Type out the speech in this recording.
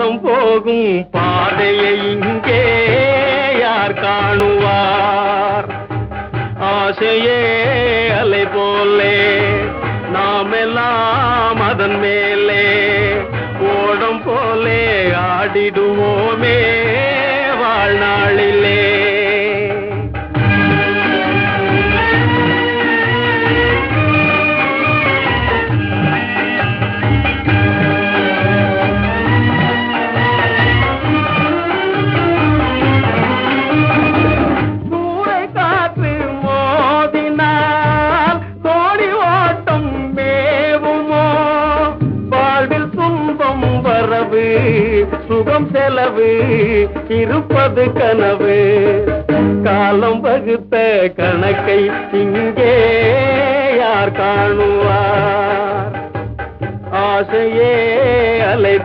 காலம் போகும் பாதையை இங்கே யார் காணுவார்? ஆசையே அலை போலே நாமெல்லாம் அதன் மேலே ஓடம் போலே ஆடிடுவோமே வாழ்நாளிலே. சுகம் செலவு இருப்பது கனவு. காலம் வகுத்த கணக்கை இங்கே யார் காணுவார்? ஆசையே அலை